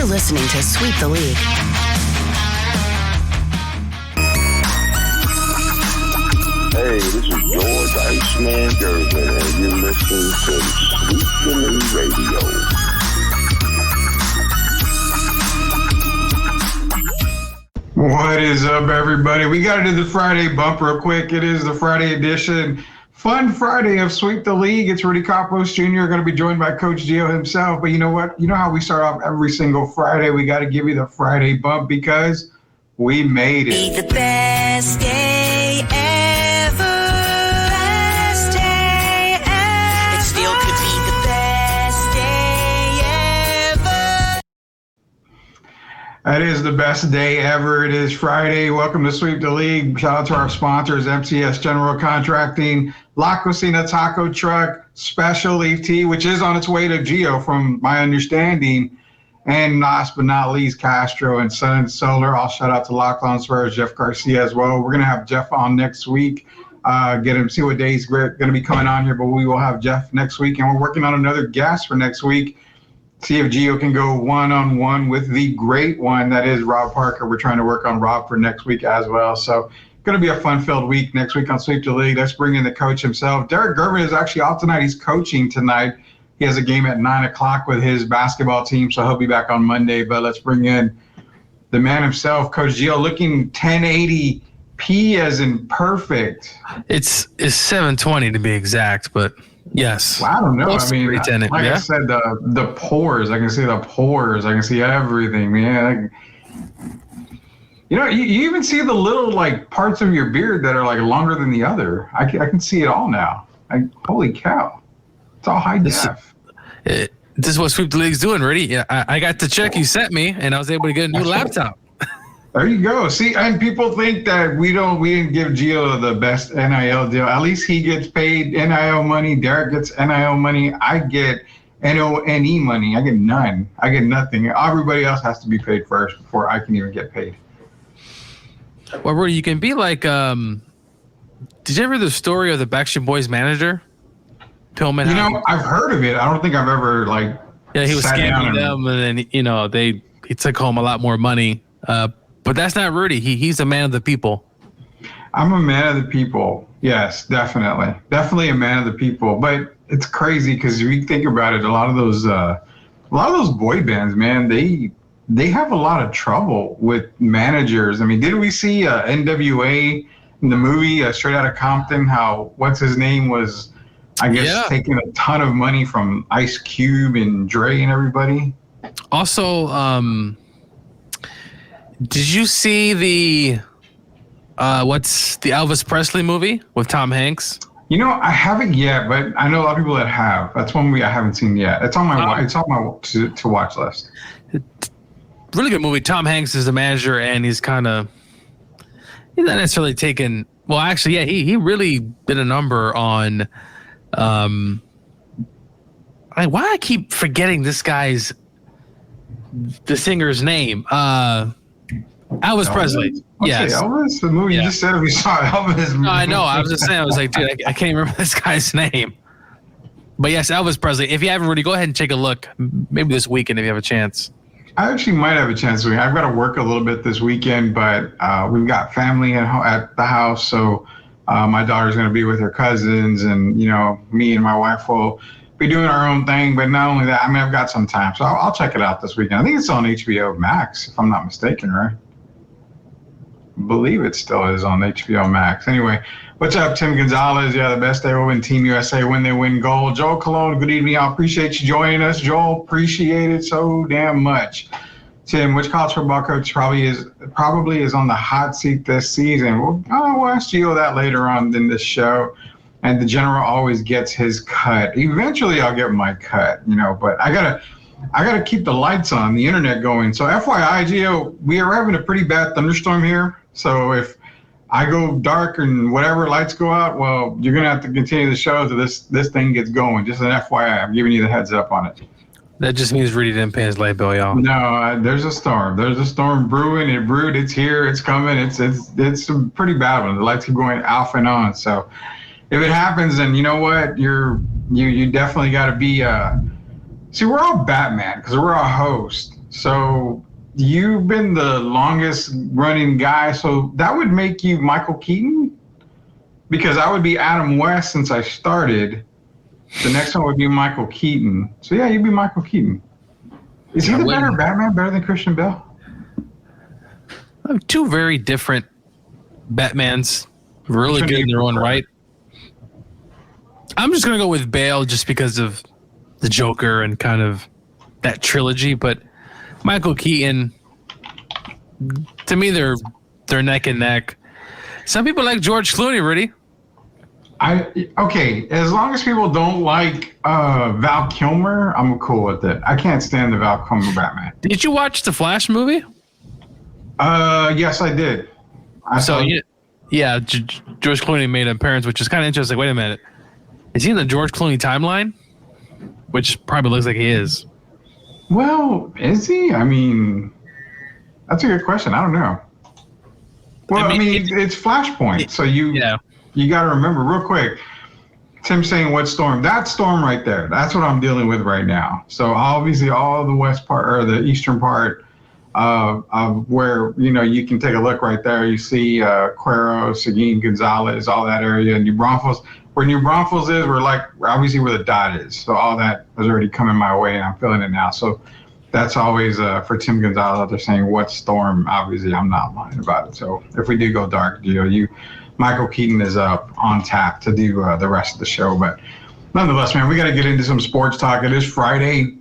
You're listening to Sweep the League. Hey, this is George Iceman Gervin, and you're listening to Sweep the League Radio. What is up, everybody? We got to do the Friday bump real quick. It is the Friday edition. Fun Friday of Sweep the League. It's Rudy Campos Jr. going to be joined by Coach Gio himself. But you know what? You know how we start off every single Friday? We got to give you the Friday bump because we made it. Be the best day ever. Best day ever. It still could be the best day ever. That is the best day ever. It is Friday. Welcome to Sweep the League. Shout out to our sponsors, MCS General Contracting, La Cocina Taco Truck, Special Leaf Tea, which is on its way to Gio from my understanding, and last but not least, Castro and Sun Solar. I'll shout out to Lockdown Spurs, Jeff Garcia as well. We're going to have Jeff on next week, get him, see what day he's going to be coming on here, but we will have Jeff next week, and we're working on another guest for next week. See if Gio can go one-on-one with the great one that is Rob Parker. We're trying to work on Rob for next week as well. So going to be a fun-filled week next week on Sweep the League. Let's bring in the coach himself. Derek Gervin is actually off tonight. He's coaching tonight. He has a game at 9 o'clock with his basketball team, so he'll be back on Monday. But let's bring in the man himself, Coach Gio, looking 1080p as in perfect. It's 720 to be exact, but yes. Well, I don't know. Close I mean, to like I said, the pores. I can see the pores. I can see everything, man. You know, you even see the little like parts of your beard that are like longer than the other. I can see it all now. Like, holy cow. It's all high def. This is what Sweep the League's doing, Rudy. Yeah, I got the check you sent me, and I was able to get a new laptop. There you go. See, and people think that we didn't give Gio the best NIL deal. At least he gets paid NIL money. Derek gets NIL money. I get NONE money. I get none. I get nothing. Everybody else has to be paid first before I can even get paid. Well, Rudy, you can be like, did you ever hear the story of the Backstreet Boys manager? Pillman. You know, I've heard of it. I don't think I've ever he was scamming them, and then he took home a lot more money. But that's not Rudy. He's a man of the people. I'm a man of the people. Yes, definitely. Definitely a man of the people. But it's crazy because if you think about it, a lot of those boy bands, man, they have a lot of trouble with managers. I mean, didn't we see NWA in the movie Straight Outta Compton, how what's his name was, I guess, taking a ton of money from Ice Cube and Dre and everybody? Also, did you see the what's the Elvis Presley movie with Tom Hanks? You know, I haven't yet, but I know a lot of people that have. That's one movie I haven't seen yet. It's on my to watch list. Really good movie. Tom Hanks is the manager, and he's not necessarily taken. Well, actually, yeah, he really did a number on. Why I keep forgetting the singer's name. Elvis Presley. Okay, Yes. Elvis, the movie you just said we saw Elvis. No, I know. I was just saying. I was like, dude, I can't remember this guy's name. But yes, Elvis Presley. If you haven't already, go ahead and take a look. Maybe this weekend if you have a chance. I actually might have a chance. I've got to work a little bit this weekend, but we've got family at the house, so my daughter's going to be with her cousins, and me and my wife will be doing our own thing. But not only that, I mean, I've got some time, so I'll check it out this weekend. I think it's on HBO Max, if I'm not mistaken, right? I believe it still is on HBO Max. Anyway, what's up, Tim Gonzalez? Yeah, the best day will win Team USA when they win gold. Joel Colon, good evening. I appreciate you joining us. Joel, appreciate it so damn much. Tim, which college football coach probably is on the hot seat this season? We'll ask Gio that later on in this show. And the general always gets his cut. Eventually, I'll get my cut, but I gotta keep the lights on, the internet going. So FYI, Gio, we are having a pretty bad thunderstorm here. So if I go dark and whatever lights go out, well, you're going to have to continue the show until this thing gets going. Just an FYI, I'm giving you the heads up on it. That just means Rudy didn't pay his light bill, y'all. No, there's a storm. There's a storm brewing. It brewed. It's here. It's coming. It's a pretty bad one. The lights keep going off and on. So if it happens, then you know what? You definitely got to be. See, we're all Batman because we're all hosts. So you've been the longest running guy. So that would make you Michael Keaton, because I would be Adam West since I started. The next one would be Michael Keaton. So yeah, you'd be Michael Keaton. Is he the better Batman, better than Christian Bale? Two very different Batmans, really good in their own right. I'm just going to go with Bale just because of the Joker and kind of that trilogy. But Michael Keaton, to me, they're neck and neck. Some people like George Clooney, Rudy. Okay, as long as people don't like Val Kilmer, I'm cool with it. I can't stand the Val Kilmer Batman. Did you watch the Flash movie? Yes, I did. George Clooney made an appearance, which is kind of interesting. Wait a minute. Is he in the George Clooney timeline? Which probably looks like he is. Well, is he? I mean, that's a good question. I don't know. Well, I mean it's Flashpoint, so you got to remember real quick. Tim saying what storm? That storm right there. That's what I'm dealing with right now. So obviously all the west part or the eastern part of where, you can take a look right there. You see Cuero, Seguin, Gonzalez, all that area. New Braunfels. Where New Braunfels is, we're like obviously where the dot is. So all that is already coming my way, and I'm feeling it now. So that's always for Tim Gonzalez. They're saying what storm? Obviously, I'm not lying about it. So if we do go dark, Michael Keaton is up on tap to do the rest of the show. But nonetheless, man, we got to get into some sports talk. It is Friday.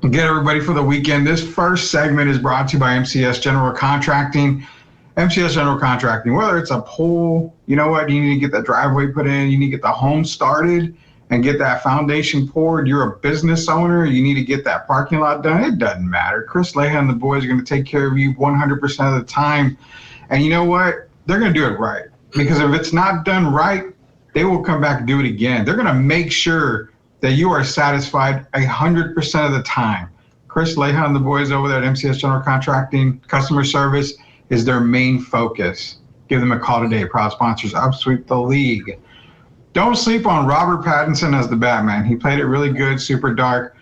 Get everybody for the weekend. This first segment is brought to you by MCS General Contracting. MCS General Contracting, whether it's a pool, you know what, you need to get that driveway put in, you need to get the home started and get that foundation poured. You're a business owner, you need to get that parking lot done. It doesn't matter. Chris Leha and the boys are going to take care of you 100% of the time. And you know what? They're going to do it right. Because if it's not done right, they will come back and do it again. They're going to make sure that you are satisfied 100% of the time. Chris Leha and the boys over there at MCS General Contracting, customer service is their main focus. Give them a call today. Proud sponsors of Sweep the League. Don't sleep on Robert Pattinson as the Batman. He played it really good, super dark.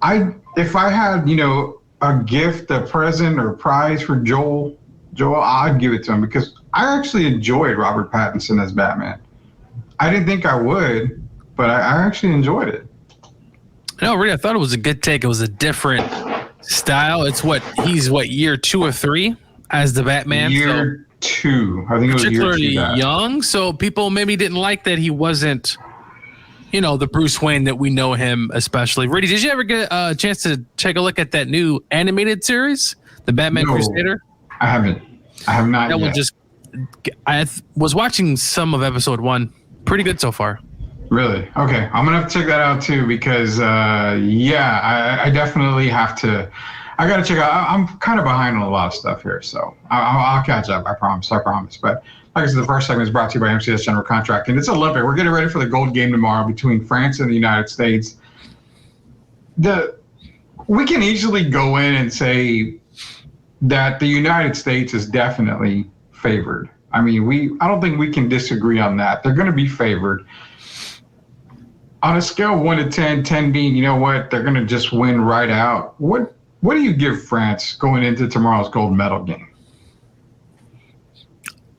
If I had, a gift, a present or prize for Joel, I'd give it to him because I actually enjoyed Robert Pattinson as Batman. I didn't think I would, but I actually enjoyed it. No, really, I thought it was a good take. It was a different style. It's year 2 or 3 as the Batman? Year 2. I think it was year 2. Particularly young, so people maybe didn't like that he wasn't, the Bruce Wayne that we know him especially. Rudy, did you ever get a chance to take a look at that new animated series, The Batman Crusader? I haven't. I have not that yet. One just, I was watching some of episode 1. Pretty good so far. Really? Okay. I'm going to have to check that out too because, I definitely have to. I got to check out. I'm kind of behind on a lot of stuff here, so I'll catch up. I promise. But like I said, the first segment is brought to you by MCS General Contracting. It's Olympic. We're getting ready for the gold game tomorrow between France and the United States. We can easily go in and say that the United States is definitely favored. I mean, I don't think we can disagree on that. They're going to be favored. On a scale of 1 to 10, 10 being, they're going to just win right out. What do you give France going into tomorrow's gold medal game?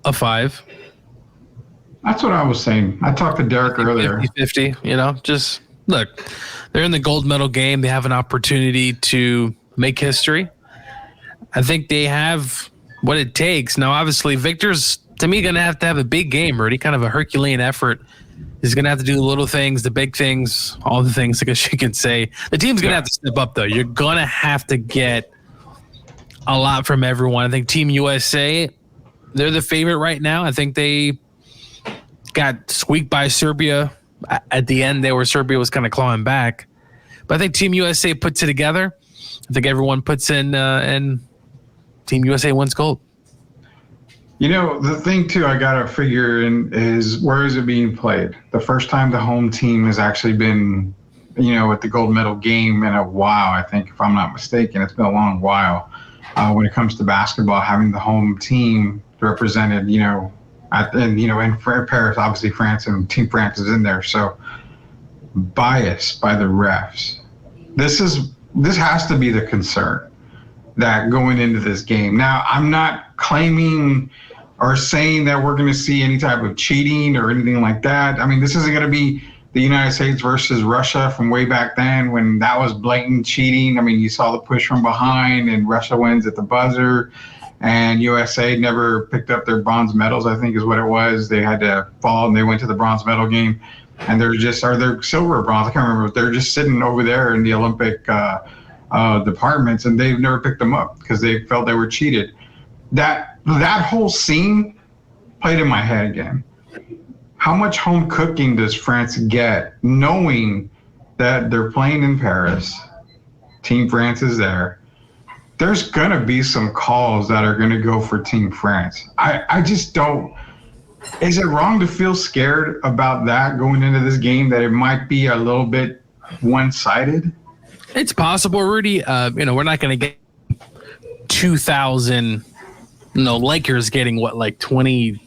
A 5. That's what I was saying. I talked to Derek earlier. 50-50, just look, they're in the gold medal game. They have an opportunity to make history. I think they have what it takes. Now, obviously, Victor's, to me, going to have a big game, Rudy, kind of a Herculean effort. He's going to have to do the little things, the big things, all the things, I guess you could say. The team's going to have to step up, though. You're going to have to get a lot from everyone. I think Team USA, they're the favorite right now. I think they got squeaked by Serbia. At the end, Serbia was kind of clawing back. But I think Team USA puts it together. I think everyone puts in, and Team USA wins gold. The thing, too, I got to figure in is where is it being played? The first time the home team has actually been, at the gold medal game in a while, I think, if I'm not mistaken. It's been a long while when it comes to basketball, having the home team represented, in Paris, obviously France and Team France is in there. So bias by the refs. This has to be the concern. that going into this game. Now, I'm not claiming or saying that we're going to see any type of cheating or anything like that. I mean, this isn't going to be the United States versus Russia from way back then when that was blatant cheating. I mean, you saw the push from behind and Russia wins at the buzzer, and USA never picked up their bronze medals, I think is what it was. They had to fall and they went to the bronze medal game, and they're silver or bronze, I can't remember. They're just sitting over there in the Olympic departments, and they've never picked them up because they felt they were cheated. That whole scene played in my head again. How much home cooking does France get knowing that they're playing in Paris? Team France is there. There's going to be some calls that are going to go for Team France. I just don't. Is it wrong to feel scared about that going into this game, that it might be a little bit one-sided? It's possible, Rudy. We're not going to get 2,000, Lakers getting what, like 20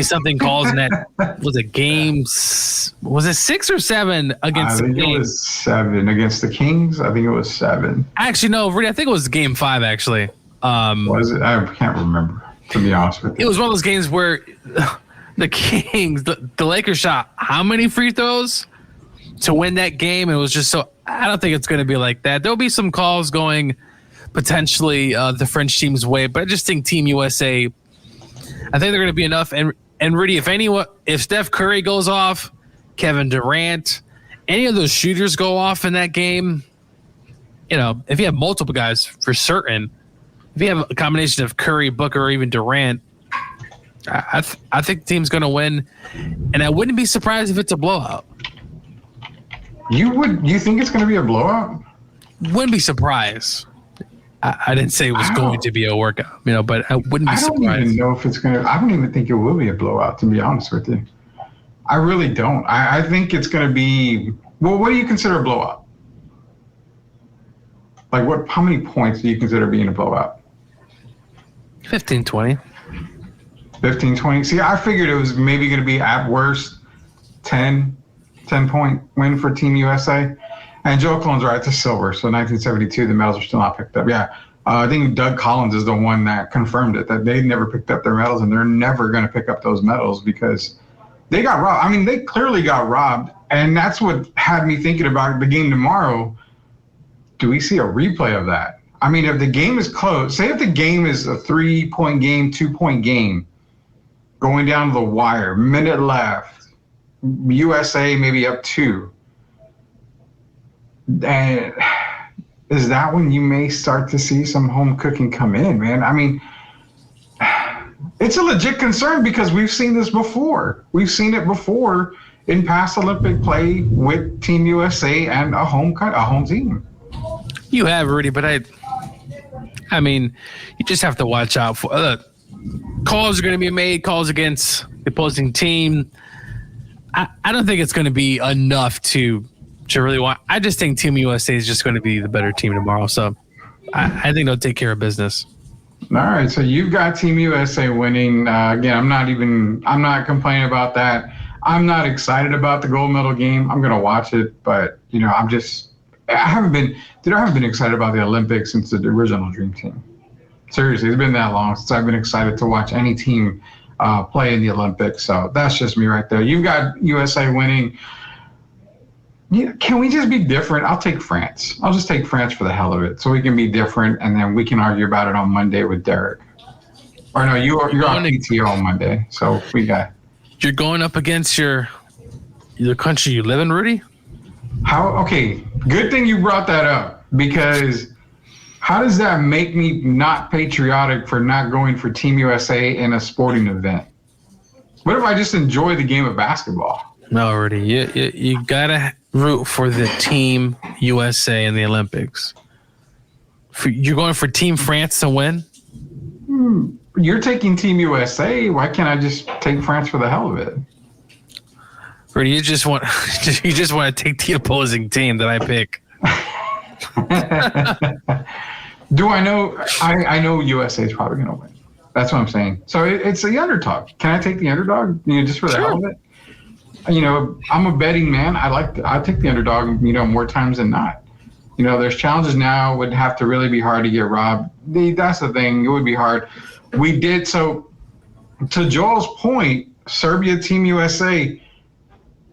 something calls in that. Was it games? Was it 6 or 7 against the Kings? I think it was 7 against the Kings. I think it was 7. Actually, no, Rudy, I think it was game 5, actually. Was it? I can't remember, to be honest with you. It was one of those games where the Kings, the Lakers shot how many free throws to win that game? It was just so. I don't think it's going to be like that. There'll be some calls going potentially the French team's way, but I just think Team USA, I think they're going to be enough. And Rudy, if Steph Curry goes off, Kevin Durant, any of those shooters go off in that game, if you have multiple guys for certain, if you have a combination of Curry, Booker, or even Durant, I think the team's going to win, and I wouldn't be surprised if it's a blowout. You think it's going to be a blowout? Wouldn't be surprised. I didn't say it was going to be a workout, but I wouldn't be surprised. I don't even know if it's going to. I don't even think it will be a blowout, to be honest with you. I really don't. I think it's going to be. Well, what do you consider a blowout? Like what? How many points do you consider being a blowout? 15, 20. 15, 20. See, I figured it was maybe going to be at worst 10-point win for Team USA. And Joe Clone's right, it's silver. So 1972, the medals are still not picked up. Yeah, I think Doug Collins is the one that confirmed it, that they never picked up their medals, and they're never going to pick up those medals because they got robbed. I mean, they clearly got robbed, and that's what had me thinking about the game tomorrow. Do we see a replay of that? I mean, if the game is close, say if the game is a 3-point game, 2-point game, going down to the wire, minute left, USA maybe up 2. And is that when you may start to see some home cooking come in, man? I mean, it's a legit concern because we've seen this before. We've seen it before in past Olympic play with Team USA and a home team. You have, Rudy, but I mean, you just have to watch out for calls are going to be made, calls against the opposing team. I don't think it's going to be enough to really want. I just think Team USA is just going to be the better team tomorrow. So I think they'll take care of business. All right. So you've got Team USA winning. Again, I'm not complaining about that. I'm not excited about the gold medal game. I'm going to watch it, but I haven't been excited about the Olympics since the original Dream Team. Seriously, it's been that long since I've been excited to watch any team play in the Olympics. So that's just me right there. You've got USA winning. Can we just be different? I'll take France. I'll just take France for the hell of it, so we can be different, and then we can argue about it on Monday with Derek. Or no, you're on PTO on Monday, so we got. You're going up against the country you live in, Rudy? Okay, good thing you brought that up, because how does that make me not patriotic for not going for Team USA in a sporting event? What if I just enjoy the game of basketball? No, Rudy, you gotta root for the Team USA in the Olympics. You're going for Team France to win? You're taking Team USA. Why can't I just take France for the hell of it? Rudy, you just want to take the opposing team that I pick. Do I know? I know USA is probably going to win. That's what I'm saying. So it's the underdog. Can I take the underdog? Just for the hell of it. I'm a betting man. I take the underdog. More times than not. You know, there's challenges now. It would have to really be hard to get robbed. That's the thing. It would be hard. We did so. To Joel's point, Serbia, Team USA,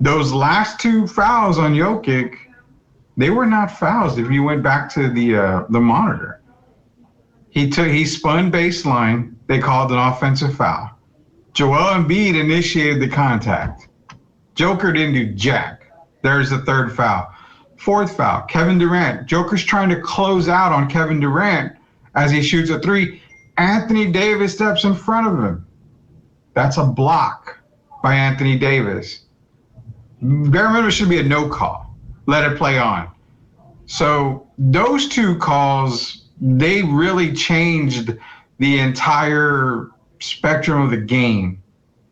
those last 2 fouls on Jokic, they were not fouls. If you went back to the monitor, he spun baseline. They called an offensive foul. Joel Embiid initiated the contact. Joker didn't do jack. There's the 3rd foul. 4th foul, Kevin Durant. Joker's trying to close out on Kevin Durant as he shoots a 3. Anthony Davis steps in front of him. That's a block by Anthony Davis. Bare minimum should be a no call. Let it play on. So those 2 calls, they really changed the entire spectrum of the game.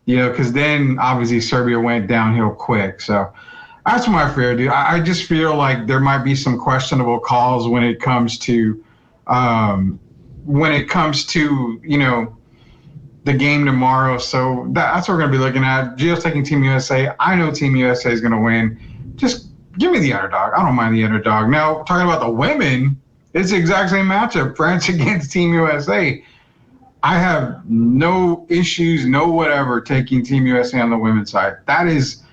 You know, because then obviously Serbia went downhill quick. So that's my fear, dude. I just feel like there might be some questionable calls when it comes to, you know, the game tomorrow. So that's what we're going to be looking at. Gio's taking Team USA. I know Team USA is going to win. Just give me the underdog. I don't mind the underdog. Now, talking about the women, it's the exact same matchup. France against Team USA. I have no issues, no whatever, taking Team USA on the women's side. That is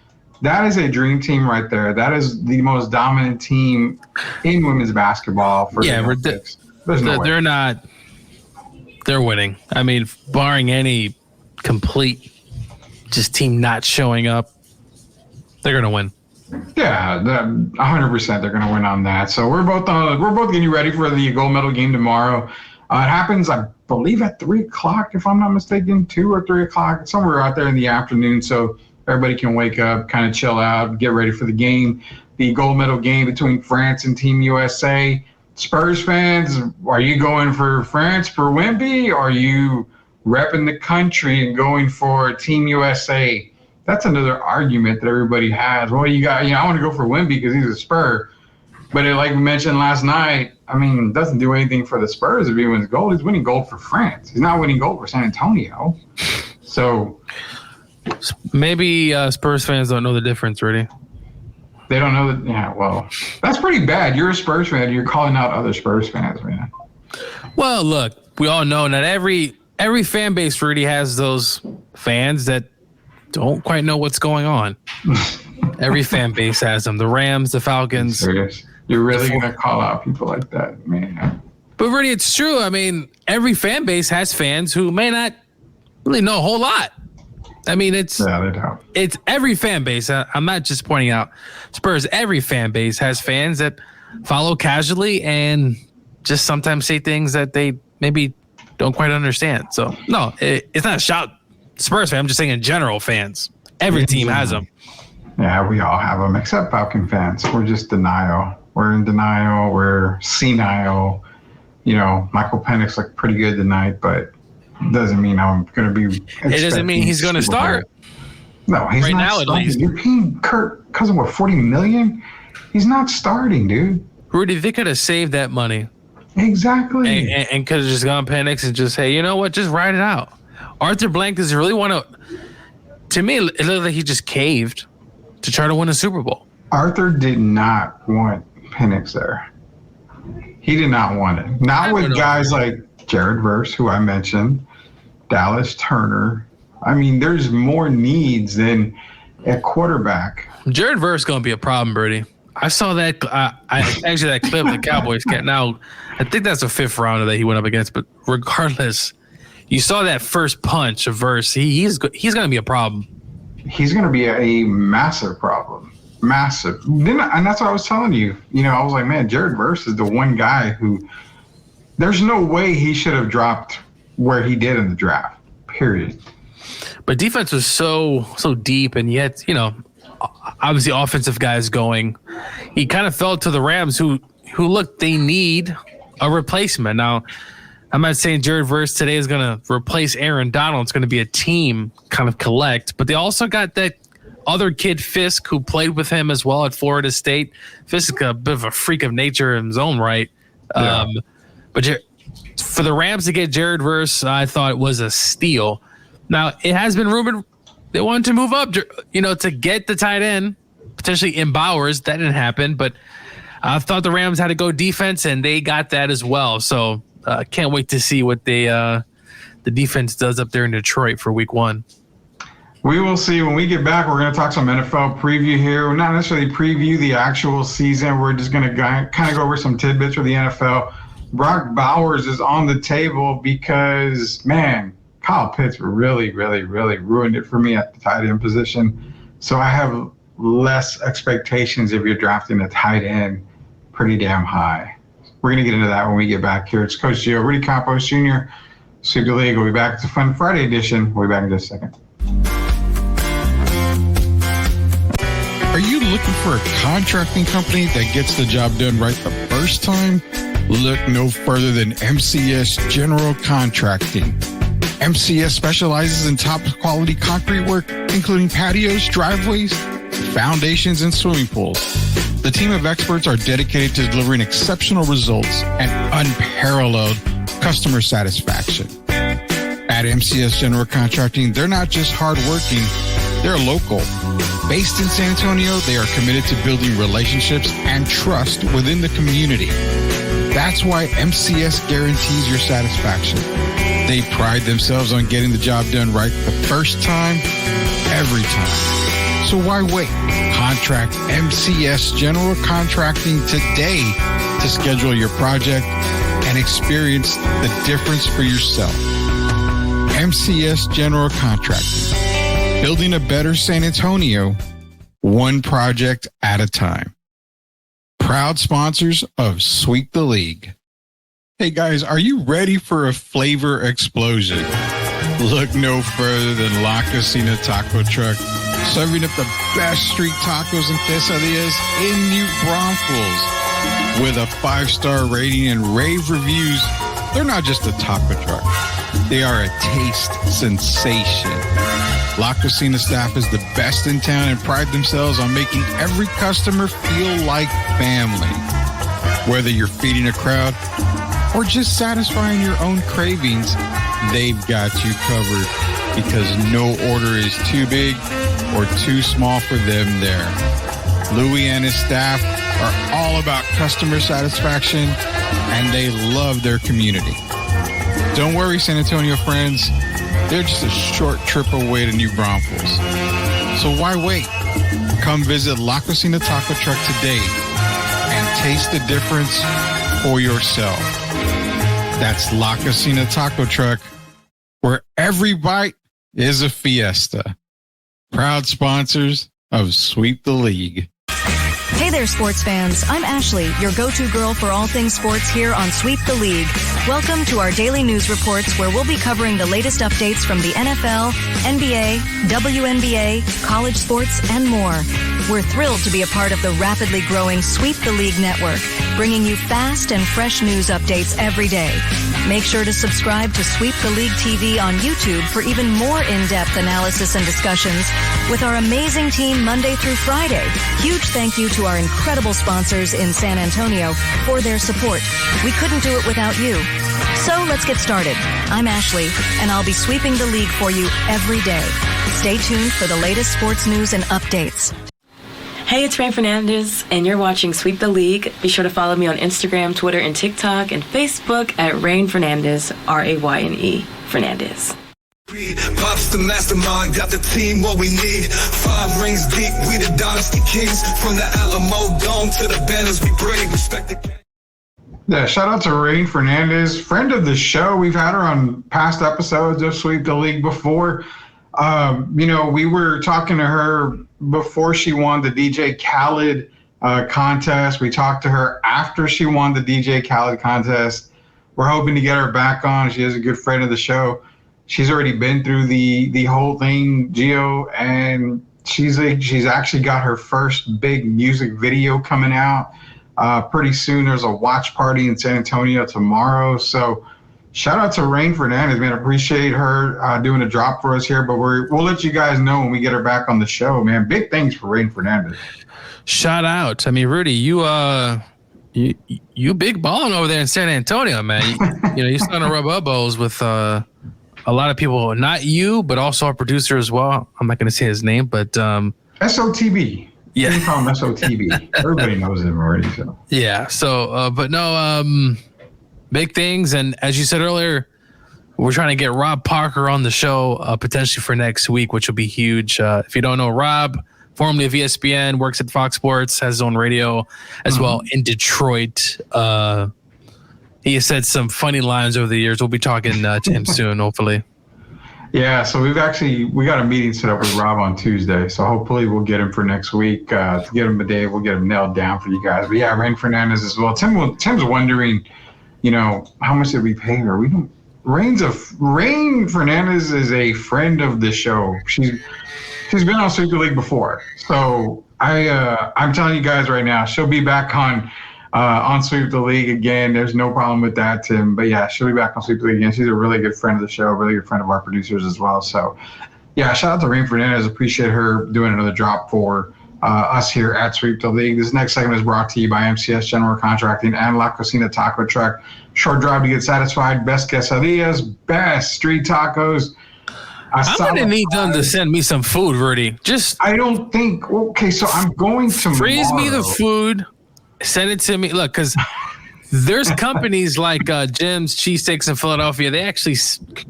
a dream team right there. That is the most dominant team in women's basketball. For the Olympics. They're not. They're winning. I mean, barring any complete just team not showing up, they're gonna win. Yeah, 100%. They're gonna win on that. So we're both getting ready for the gold medal game tomorrow. It happens, I believe, at 3:00, if I'm not mistaken, 2 or 3 o'clock, somewhere out there in the afternoon. So everybody can wake up, kind of chill out, get ready for the game. The gold medal game between France and Team USA. Spurs fans, are you going for France for Wemby? Or are you repping the country and going for Team USA? That's another argument that everybody has. Well, I want to go for Wemby because he's a Spur. But like we mentioned last night, I mean, it doesn't do anything for the Spurs if he wins gold. He's winning gold for France. He's not winning gold for San Antonio. So maybe Spurs fans don't know the difference, really. They don't know that. Yeah, well, that's pretty bad. You're a Spurs fan. You're calling out other Spurs fans, man. Well, look, we all know that every fan base really has those fans that don't quite know what's going on. Every fan base has them. The Rams, the Falcons. Serious? You're really going to call out people like that, man? But really, it's true. I mean, every fan base has fans who may not really know a whole lot. I mean, they don't. It's every fan base. I'm not just pointing out Spurs. Every fan base has fans that follow casually and just sometimes say things that they maybe don't quite understand. So, no, it's not a shout Spurs fan. I'm just saying in general fans. Every team has them. Yeah, we all have them except Falcon fans. We're just denial. We're in denial. We're senile. You know, Michael Penix looked pretty good tonight, but doesn't mean I'm going to be. It doesn't mean he's going to start. No, he's right not now starting. at least. You're paying Kirk Cousins what, $40 million? He's not starting, dude. Rudy, they could have saved that money. Exactly. And could have just gone Penix and just, hey, you know what? Just ride it out. Arthur Blank does really want to. To me, it looked like he just caved to try to win a Super Bowl. Arthur did not want Penix there. He did not want it. Not with guys like Jared Verse, who I mentioned, Dallas Turner. I mean, there's more needs than at quarterback. Jared Verse going to be a problem, Brady. I saw that. Actually, that clip the Cowboys got. Now, I think that's the 5th rounder that he went up against. But regardless, you saw that first punch of Verse. He's going to be a problem. He's going to be a massive problem. Massive. And that's what I was telling you. You know, I was like, man, Jared Verse is the one guy who there's no way he should have dropped where he did in the draft, period. But defense was so deep, and yet, you know, obviously offensive guys going. He kind of fell to the Rams who look, they need a replacement. Now, I'm not saying Jared Verse today is going to replace Aaron Donald. It's going to be a team kind of collect. But they also got that other kid, Fisk, who played with him as well at Florida State. Fisk is a bit of a freak of nature in his own right. Yeah. But for the Rams to get Jared Verse, I thought it was a steal. Now, it has been rumored they wanted to move up, you know, to get the tight end, potentially in Bowers. That didn't happen. But I thought the Rams had to go defense, and they got that as well. So can't wait to see what the defense does up there in Detroit for Week 1. We will see. When we get back, we're going to talk some NFL preview here. We're not necessarily preview the actual season. We're just going to kind of go over some tidbits for the NFL. Brock Bowers is on the table because, man, Kyle Pitts really, really, really ruined it for me at the tight end position. So I have less expectations if you're drafting a tight end pretty damn high. We're going to get into that when we get back here. It's Coach Gio, Rudy Campos Jr., Sweep the League. We'll be back. It's a fun Friday edition. We'll be back in just a second. Are you looking for a contracting company that gets the job done right the first time? Look no further than MCS General Contracting. MCS specializes in top quality concrete work, including patios, driveways, foundations, and swimming pools. The team of experts are dedicated to delivering exceptional results and unparalleled customer satisfaction. At MCS General Contracting, they're not just hardworking, they're local. Based in San Antonio, they are committed to building relationships and trust within the community. That's why MCS guarantees your satisfaction. They pride themselves on getting the job done right the first time, every time. So why wait? Contract MCS General Contracting today to schedule your project and experience the difference for yourself. MCS General Contracting. Building a better San Antonio, one project at a time. Proud sponsors of Sweep the League. Hey guys, are you ready for a flavor explosion? Look no further than La Cocina Taco Truck, serving up the best street tacos and quesadillas in New Braunfels. With a 5-star rating and rave reviews, they're not just a taco truck. They are a taste sensation. La Cocina staff is the best in town and pride themselves on making every customer feel like family. Whether you're feeding a crowd or just satisfying your own cravings, they've got you covered because no order is too big or too small for them there. Louis and his staff are all about customer satisfaction and they love their community. Don't worry, San Antonio friends. They're just a short trip away to New Braunfels. So why wait? Come visit La Cocina Taco Truck today and taste the difference for yourself. That's La Cocina Taco Truck, where every bite is a fiesta. Proud sponsors of Sweep the League. Hey there, sports fans. I'm Ashley, your go-to girl for all things sports here on Sweep the League. Welcome to our daily news reports where we'll be covering the latest updates from the NFL, NBA, WNBA, college sports, and more. We're thrilled to be a part of the rapidly growing Sweep the League network, bringing you fast and fresh news updates every day. Make sure to subscribe to Sweep the League TV on YouTube for even more in-depth analysis and discussions with our amazing team Monday through Friday. Huge thank you to our incredible sponsors in San Antonio for their support. We couldn't do it without you. So let's get started. I'm Ashley, and I'll be sweeping the league for you every day. Stay tuned for the latest sports news and updates. Hey, it's Rain Fernandez, and you're watching Sweep the League. Be sure to follow me on Instagram, Twitter, and TikTok, and Facebook at Rain Fernandez, R-A-Y-N-E, Fernandez. Pops the mastermind, got the team what we need. 5 rings deep, we the dynasty kings. From the Alamo Dome to the banners we bring. Respect the... Yeah, shout out to Rain Fernandez, friend of the show. We've had her on past episodes of Sweep the League before. We were talking to her before she won the DJ Khaled contest. We talked to her after she won the DJ Khaled contest. We're hoping to get her back on. She is a good friend of the show. She's already been through the whole thing, Gio, and she's actually got her first big music video coming out pretty soon. There's a watch party in San Antonio tomorrow. So shout out to Rain Fernandez, man. Appreciate her doing a drop for us here, but we'll let you guys know when we get her back on the show, man. Big things for Rain Fernandez. Shout out. I mean, Rudy, you big balling over there in San Antonio, man. You're starting to rub elbows with a lot of people, not you, but also our producer as well. I'm not going to say his name, but SOTB. Yeah. We call him SOTB. Everybody knows him already. So Yeah. So, but no, big things. And as you said earlier, we're trying to get Rob Parker on the show potentially for next week, which will be huge. If you don't know Rob, formerly of ESPN, works at Fox Sports, has his own radio as well in Detroit. He has said some funny lines over the years. We'll be talking to him soon, hopefully. yeah, so we got a meeting set up with Rob on Tuesday. So hopefully we'll get him for next week. To get him a day, we'll get him nailed down for you guys. But yeah, Rain Fernandez as well. Tim's wondering, how much did we pay her? We don't. Rain Fernandez is a friend of the show. She's been on Super League before. So I'm telling you guys right now, she'll be back on Sweep the League again. There's no problem with that, Tim. But yeah, she'll be back on Sweep the League again. She's a really good friend of the show, a really good friend of our producers as well. So yeah, shout out to Rain Fernandez. Appreciate her doing another drop for us here at Sweep the League. This next segment is brought to you by MCS General Contracting and La Cocina Taco Truck. Short drive to get satisfied. Best quesadillas, best street tacos. I'm going to need them to send me some food, Rudy. I don't think. Okay, so I'm going to freeze me the food. Send it to me. Look, because there's companies like Jim's Cheesesteaks in Philadelphia. They actually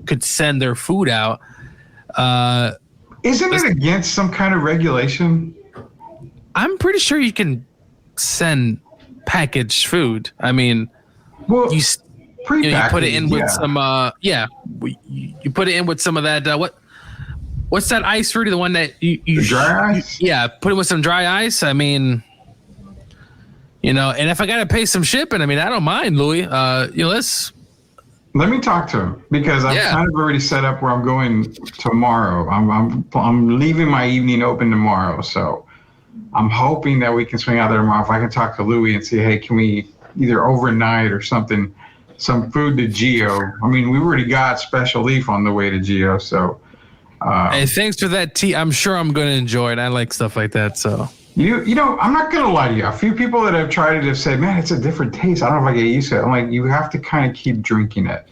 could send their food out. Isn't it against some kind of regulation? I'm pretty sure you can send packaged food. I mean, well, you put it in with some. You put it in with some of that. What's that ice, Rudy? The one that you dry ice? Put it with some dry ice. I mean, and if I gotta pay some shipping, I mean, I don't mind, Louis. Let me talk to him because I've kind of already set up where I'm going tomorrow. I'm leaving my evening open tomorrow, so I'm hoping that we can swing out there tomorrow. If I can talk to Louis and say, hey, can we either overnight or something, some food to Geo? I mean, we already got Special Leaf on the way to Geo, so. Hey, thanks for that tea. I'm sure I'm going to enjoy it. I like stuff like that, so. I'm not going to lie to you. A few people that have tried it have said, man, it's a different taste. I don't know if I get used to it. I'm like, you have to kind of keep drinking it.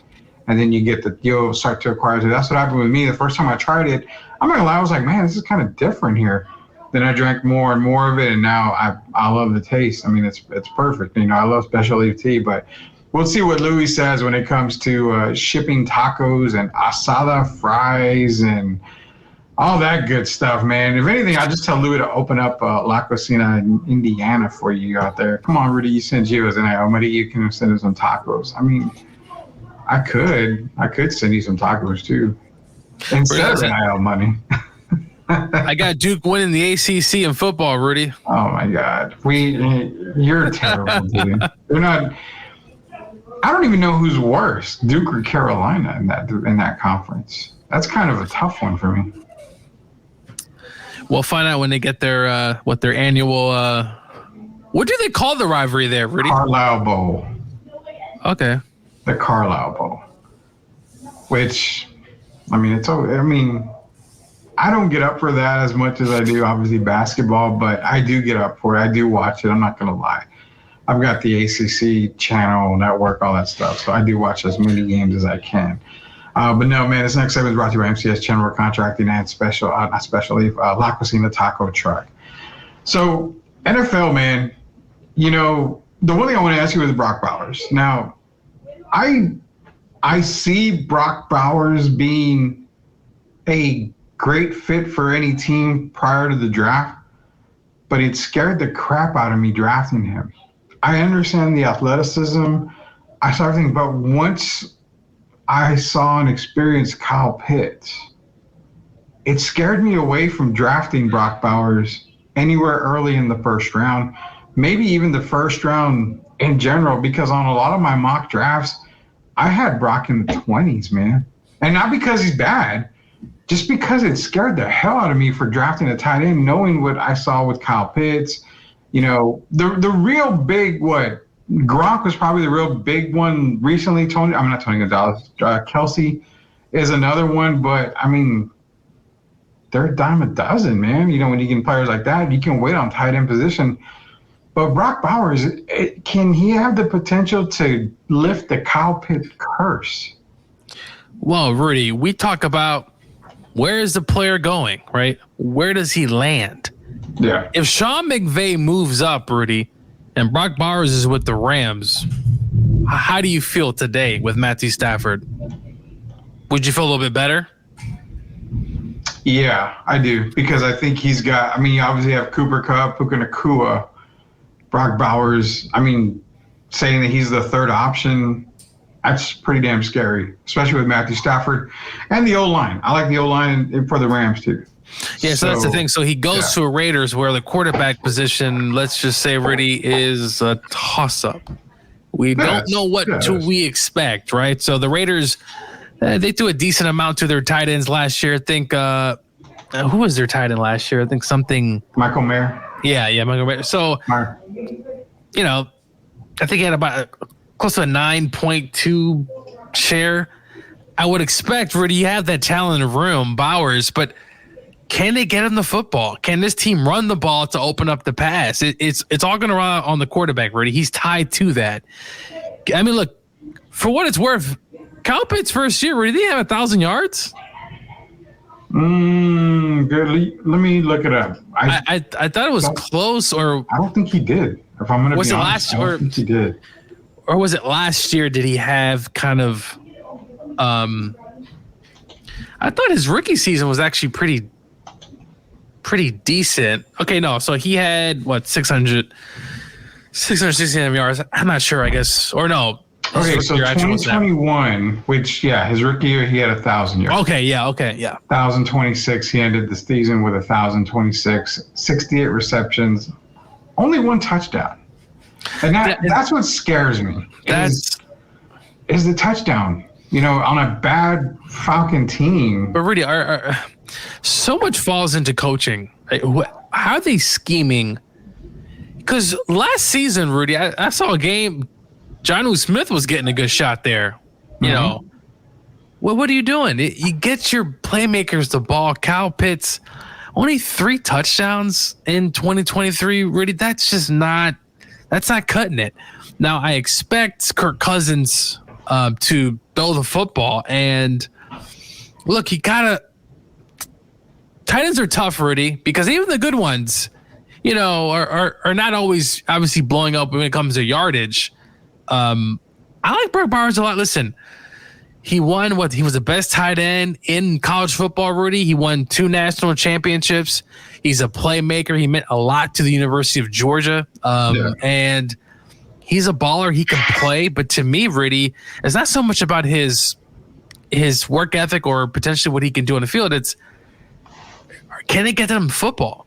And then you'll start to acquire it. That's what happened with me. The first time I tried it, I'm not going to lie, I was like, man, this is kind of different here. Then I drank more and more of it, and now I love the taste. I mean, it's perfect. I love Special Leaf tea, but we'll see what Louis says when it comes to shipping tacos and asada fries and all that good stuff, man. If anything, I'll just tell Louis to open up La Cocina in Indiana for you out there. Come on, Rudy, you send Geo's and Omari, you can send him some tacos. I mean, I could send you some tacos too. Instead of NIL money. I got Duke winning the ACC in football, Rudy. Oh my God, you're terrible, dude. They're not. I don't even know who's worse, Duke or Carolina in that conference. That's kind of a tough one for me. We'll find out when they get their annual. What do they call the rivalry there, Rudy? Carlisle Bowl. Okay. The Carlisle Bowl, which, I mean, I don't get up for that as much as I do, obviously, basketball, but I do get up for it. I do watch it. I'm not going to lie. I've got the ACC channel, network, all that stuff, so I do watch as many games as I can. But no, man, this next segment is brought to you by MCS General Contracting and La Cocina Taco Truck. So, NFL, man, the one thing I want to ask you is Brock Bowers. Now, I see Brock Bowers being a great fit for any team prior to the draft, but it scared the crap out of me drafting him. I understand the athleticism. I started thinking, but once I saw and experienced Kyle Pitts, it scared me away from drafting Brock Bowers anywhere early in the first round, maybe even the first round in general, because on a lot of my mock drafts, I had Brock in the 20s, man. And not because he's bad, just because it scared the hell out of me for drafting a tight end, knowing what I saw with Kyle Pitts. The real big, Gronk was probably the real big one recently. Not Tony Gonzalez. Kelsey is another one, but, I mean, they're a dime a dozen, man. When you get players like that, you can wait on tight end position. But Brock Bowers, can he have the potential to lift the Kyle Pitts curse? Well, Rudy, we talk about where is the player going, right? Where does he land? Yeah. If Sean McVay moves up, Rudy, and Brock Bowers is with the Rams, how do you feel today with Matthew Stafford? Would you feel a little bit better? Yeah, I do, because I think he's got. I mean, you obviously have Cooper Kupp, Puka Nacua, Brock Bowers. I mean, saying that he's the third option, that's pretty damn scary, especially with Matthew Stafford and the O-line. I like the O-line for the Rams too. Yeah, so that's the thing. So he goes to a Raiders where the quarterback position, let's just say, Rudy, is a toss-up. We don't know what we expect, right? So the Raiders, they threw a decent amount to their tight ends last year. I think, who was their tight end last year? I think something. Michael Mayer. Yeah, Michael Mayer. So, you know, I think he had about close to a 9.2 share. I would expect, Rudy, you have that talent in the room, Bowers, but can they get him the football? Can this team run the ball to open up the pass? It's all going to run on the quarterback, Rudy. He's tied to that. I mean, look, for what it's worth, Kyle Pitts' first year, Rudy, did he have 1,000 yards? Good. Let me look it up. I thought it was close, or I don't think he did. If I'm going to be honest, I don't think he did. Or was it last year? Did he have kind of? I thought his rookie season was actually pretty decent. Okay, no. So he had what 669 yards. I'm not sure. I guess or no. Okay, so 2021, which his rookie year he had 1,000 yards. Okay, yeah. 1,026. He ended the season with 1,026, 68 receptions, only one touchdown. And that's what scares me. Is the touchdown. You know, on a bad Falcon team. But Rudy, so much falls into coaching. How are they scheming? Because last season, Rudy, I saw a game. Jonnu Smith was getting a good shot there. You know, what are you doing? You get your playmakers the ball. Kyle Pitts, only 3 touchdowns in 2023. Rudy, that's not cutting it. Now I expect Kirk Cousins to throw the football, and look, tight ends are tough, Rudy, because even the good ones, you know, are not always obviously blowing up when it comes to yardage. I like Brock Bowers a lot. Listen, he won he was the best tight end in college football, Rudy. He won 2 national championships. He's a playmaker. He meant a lot to the University of Georgia. And he's a baller. He can play. But to me, Rudy, it's not so much about his work ethic or potentially what he can do on the field. It's, can they get them football?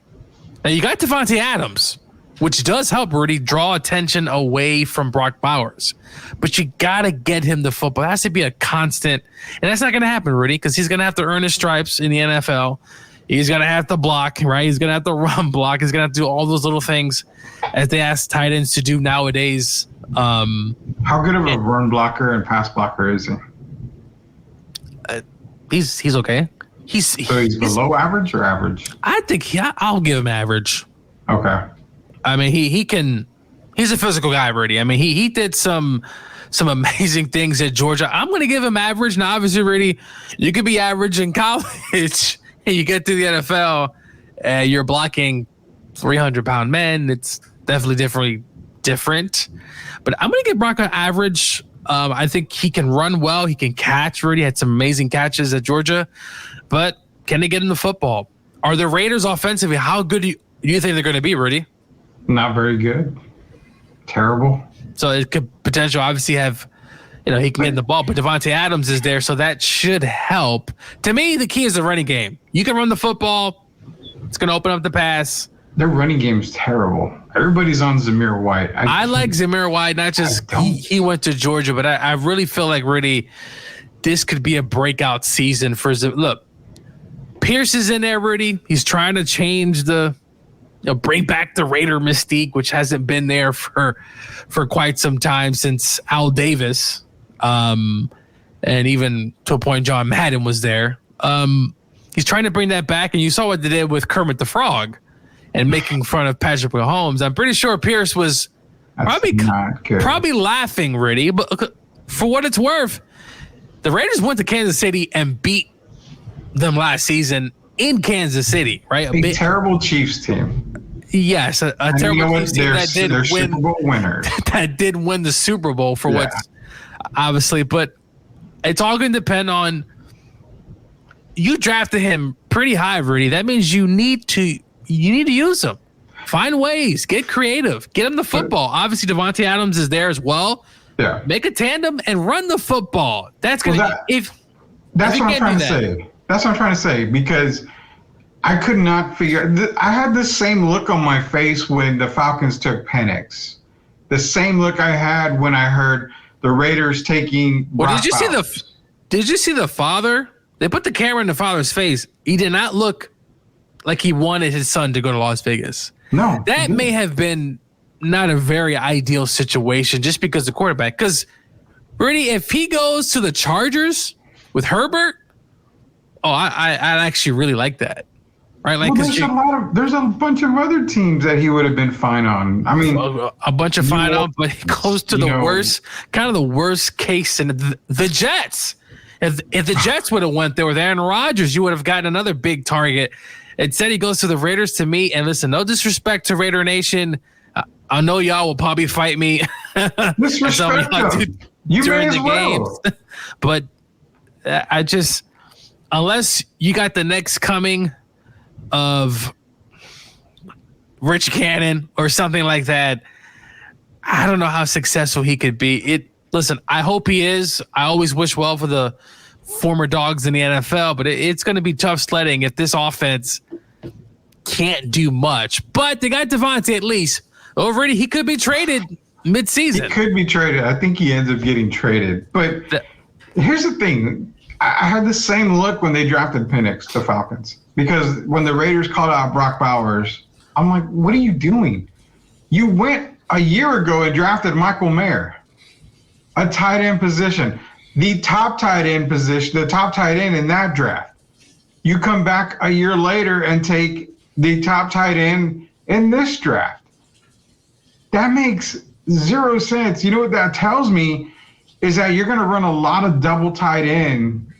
Now, you got Devontae Adams, which does help, Rudy, draw attention away from Brock Bowers. But you got to get him the football. It has to be a constant. And that's not going to happen, Rudy, because he's going to have to earn his stripes in the NFL. He's going to have to block, right? He's going to have to run block. He's going to have to do all those little things as they ask tight ends to do nowadays. How good of a run blocker and pass blocker is he? He's okay. He's below average or average? I think I'll give him average. Okay. I mean, he's a physical guy, Rudy. I mean, he did some amazing things at Georgia. I'm going to give him average. Now, obviously, Rudy, you could be average in college and you get to the NFL, you're blocking 300-pound men. It's definitely different. But I'm going to give Brock an average. I think he can run well. He can catch. Rudy had some amazing catches at Georgia. But can they get him the football? Are the Raiders offensively, how good do you think they're going to be, Rudy? Not very good. Terrible. So it could potentially obviously have, you know, he can get the ball, but Devontae Adams is there, so that should help. To me, the key is the running game. You can run the football. It's going to open up the pass. Their running game's terrible. Everybody's on Zamir White. I like Zamir White, not just he went to Georgia, but I really feel like, Rudy, this could be a breakout season for Look, Pierce is in there, Rudy. He's trying to change bring back the Raider mystique, which hasn't been there for quite some time since Al Davis. And even to a point, John Madden was there. He's trying to bring that back, and you saw what they did with Kermit the Frog and making fun of Patrick Mahomes. I'm pretty sure Pierce was probably laughing, Rudy. But for what it's worth, the Raiders went to Kansas City and beat them last season. in Kansas City, right? A terrible Chiefs team. Yes, a terrible Chiefs team that did win Super Bowl winners. that did win the Super Bowl for what's obviously, but it's all going to depend on. You drafted him pretty high, Rudy. That means you need to use him. Find ways, get creative, get him the football. Obviously, Devontae Adams is there as well. Yeah, make a tandem and run the football. That's gonna that's what I'm trying to say. That's what I'm trying to say because I could not figure. I had the same look on my face when the Falcons took Penix. The same look I had when I heard the Raiders taking. Well, did you see the father? They put the camera in the father's face. He did not look like he wanted his son to go to Las Vegas. No, that may have been not a very ideal situation just because the quarterback. Because, Rudy, if he goes to the Chargers with Herbert, I actually really like that. Right? Like, there's a bunch of other teams that he would have been fine on. I mean, a bunch of fine on, but he goes to the worst case in the Jets. If the Jets would have went there with Aaron Rodgers, you would have gotten another big target. Instead, he goes to the Raiders. To me, and listen, no disrespect to Raider Nation. I know y'all will probably fight me. Disrespect you during the games, but I just, unless you got the next coming of Rich Gannon or something like that, I don't know how successful he could be. Listen, I hope he is. I always wish well for the former dogs in the NFL, but it's going to be tough sledding if this offense can't do much. But they got Devontae at least. Already, he could be traded mid-season. He could be traded. I think he ends up getting traded. But here's the thing. I had the same look when they drafted Penix, the Falcons. Because when the Raiders called out Brock Bowers, I'm like, what are you doing? You went a year ago and drafted Michael Mayer. A tight end position, the top tight end position, the top tight end in that draft. You come back a year later and take the top tight end in this draft. That makes zero sense. You know what that tells me is that you're going to run a lot of double tight end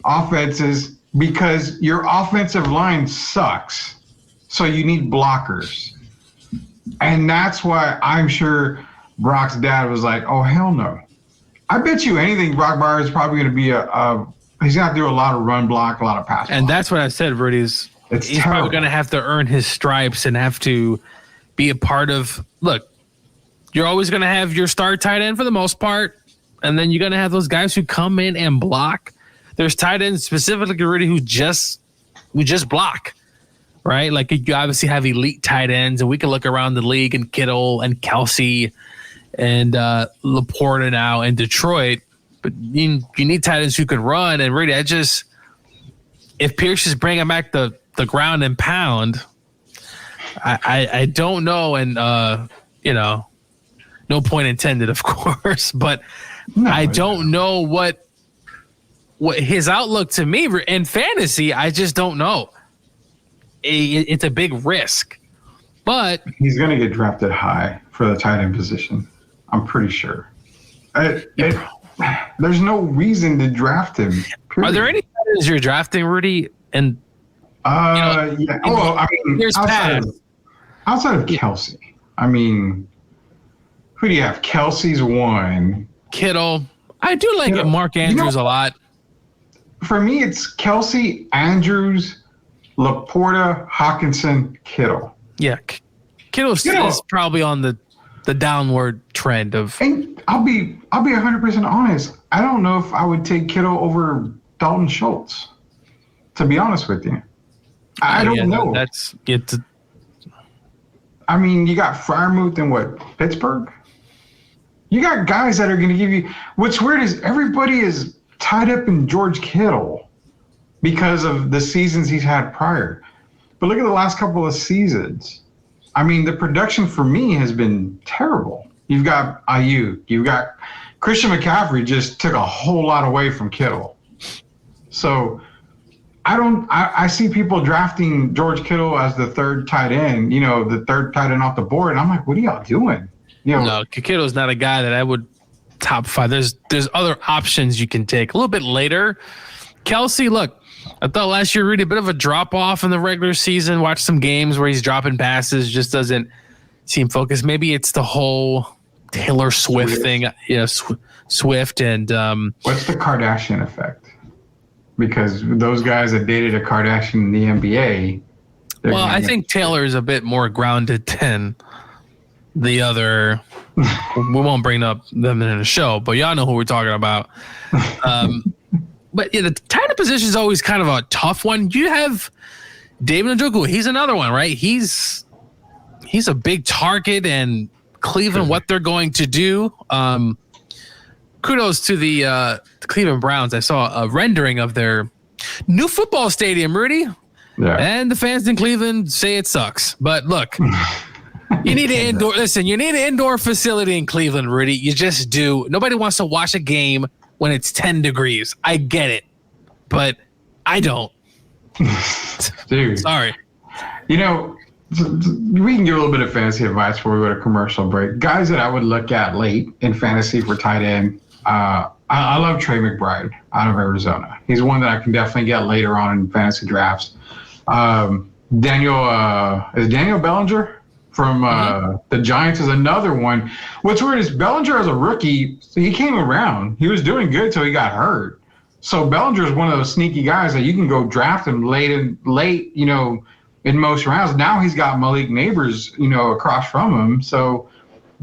offenses because your offensive line sucks. So you need blockers. And that's why I'm sure Brock's dad was like, oh, hell no. I bet you anything Brock Bowers is probably going to be he's going to have to do a lot of run block, a lot of pass block. And that's what I said, Rudy, he's probably going to have to earn his stripes and have to be a part of, look, you're always going to have your star tight end for the most part, and then you're going to have those guys who come in and block. There's tight ends specifically, Rudy, who just block. Right? Like you obviously have elite tight ends, and we can look around the league and Kittle and Kelsey and Laporta now in Detroit. But you need tight ends who can run. And really, if Pierce is bringing back the ground and pound, I don't know. And, no point intended, of course. But I don't know what his outlook to me in fantasy, I just don't know. It's a big risk, but he's going to get drafted high for the tight end position. I'm pretty sure. There's no reason to draft him. Period. Are there any tight ends you're drafting, Rudy? And yeah. Well, I mean, outside of Kelsey, I mean, who do you have? Kelsey's one. Kittle. I do like Mark Andrews a lot. For me, it's Kelsey, Andrews, Laporta, Hawkinson, Kittle. Yeah, Kittle is probably on the downward trend of. And I'll be 100% honest. I don't know if I would take Kittle over Dalton Schultz. To be honest with you, I don't know. That's it. I mean, you got Freiermuth in Pittsburgh. You got guys that are going to give you. What's weird is everybody is tied up in George Kittle because of the seasons he's had prior. But look at the last couple of seasons. I mean, the production for me has been terrible. You've got Ayuk. You've got Christian McCaffrey just took a whole lot away from Kittle. So I see people drafting George Kittle as the third tight end, the third tight end off the board. And I'm like, what are y'all doing? No, Kittle's not a guy that I would top five. There's other options you can take a little bit later. Kelsey, look, I thought last year really a bit of a drop off in the regular season. Watched some games where he's dropping passes, just doesn't seem focused. Maybe it's the whole Taylor Swift thing, Swift and what's the Kardashian effect? Because those guys that dated a Kardashian in the NBA. Well, I think Taylor is a bit more grounded than the other. We won't bring up them in the show, but y'all know who we're talking about. But yeah, the tight end position is always kind of a tough one. You have David Njoku. He's another one, right? He's a big target, and Cleveland, what they're going to do. Kudos to the Cleveland Browns. I saw a rendering of their new football stadium, Rudy. Yeah. And the fans in Cleveland say it sucks. But look, you need an indoor. Listen, you need an indoor facility in Cleveland, Rudy. You just do. Nobody wants to watch a game when it's 10 degrees. I get it, but I don't. Dude. Sorry. You know, we can give a little bit of fantasy advice before we go to commercial break. Guys that I would look at late in fantasy for tight end, I love Trey McBride out of Arizona. He's one that I can definitely get later on in fantasy drafts. Daniel Bellinger from the Giants is another one. What's weird is Bellinger as a rookie, he came around. He was doing good till he got hurt. So Bellinger is one of those sneaky guys that you can go draft him late, you know, in most rounds. Now he's got Malik Neighbors, you know, across from him. So